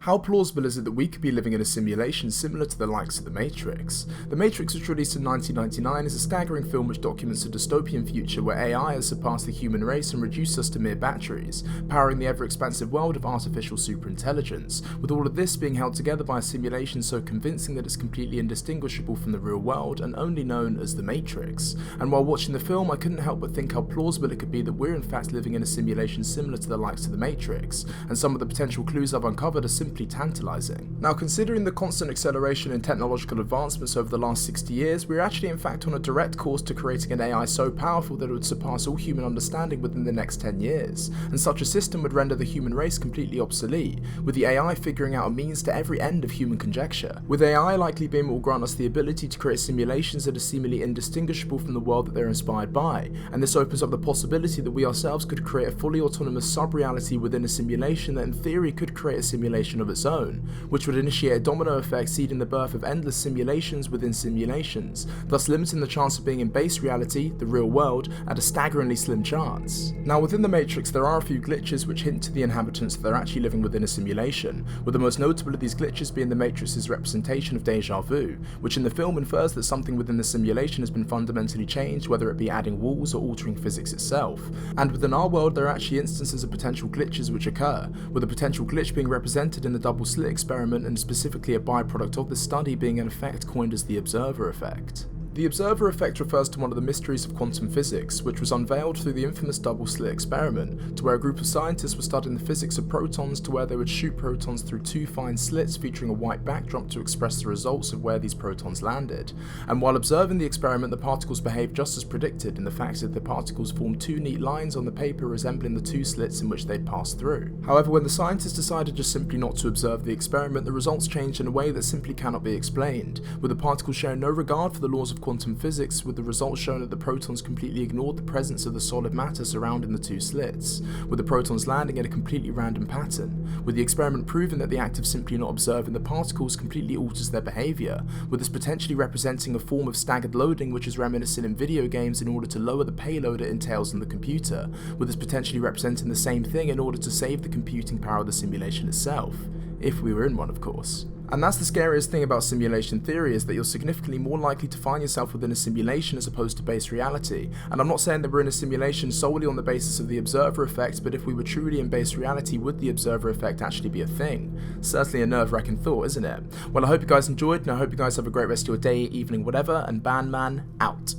How plausible is it that we could be living in a simulation similar to the likes of The Matrix? The Matrix was released in 1999 as a staggering film which documents a dystopian future where AI has surpassed the human race and reduced us to mere batteries, powering the ever-expansive world of artificial superintelligence, with all of this being held together by a simulation so convincing that it's completely indistinguishable from the real world and only known as The Matrix. And while watching the film, I couldn't help but think how plausible it could be that we're in fact living in a simulation similar to the likes of The Matrix, and some of the potential clues I've uncovered are simply tantalizing. Now, considering the constant acceleration in technological advancements over the last 60 years, we're actually in fact on a direct course to creating an AI so powerful that it would surpass all human understanding within the next 10 years, and such a system would render the human race completely obsolete, with the AI figuring out a means to every end of human conjecture. With AI likely being what will grant us the ability to create simulations that are seemingly indistinguishable from the world that they're inspired by, and this opens up the possibility that we ourselves could create a fully autonomous sub-reality within a simulation that in theory could create a simulation of its own, which would initiate a domino effect seeding the birth of endless simulations within simulations, thus limiting the chance of being in base reality, the real world, at a staggeringly slim chance. Now, within the Matrix there are a few glitches which hint to the inhabitants that they're actually living within a simulation, with the most notable of these glitches being the Matrix's representation of deja vu, which in the film infers that something within the simulation has been fundamentally changed, whether it be adding walls or altering physics itself. And within our world there are actually instances of potential glitches which occur, with a potential glitch being represented in the double slit experiment, and specifically a byproduct of this study being an effect coined as the observer effect. The observer effect refers to one of the mysteries of quantum physics, which was unveiled through the infamous double-slit experiment, to where a group of scientists were studying the physics of protons to where they would shoot protons through two fine slits featuring a white backdrop to express the results of where these protons landed. And while observing the experiment, the particles behaved just as predicted, in the fact that the particles formed two neat lines on the paper resembling the two slits in which they'd passed through. However, when the scientists decided just simply not to observe the experiment, the results changed in a way that simply cannot be explained, with the particles showing no regard for the laws of quantum physics, with the results showing that the protons completely ignored the presence of the solid matter surrounding the two slits, with the protons landing in a completely random pattern, with the experiment proving that the act of simply not observing the particles completely alters their behaviour, with this potentially representing a form of staggered loading which is reminiscent in video games in order to lower the payload it entails on the computer, with this potentially representing the same thing in order to save the computing power of the simulation itself. If we were in one, of course. And that's the scariest thing about simulation theory, is that you're significantly more likely to find yourself within a simulation as opposed to base reality. And I'm not saying that we're in a simulation solely on the basis of the observer effect, but if we were truly in base reality, would the observer effect actually be a thing? Certainly a nerve-wracking thought, isn't it? Well, I hope you guys enjoyed, and I hope you guys have a great rest of your day, evening, whatever, and BanMan out.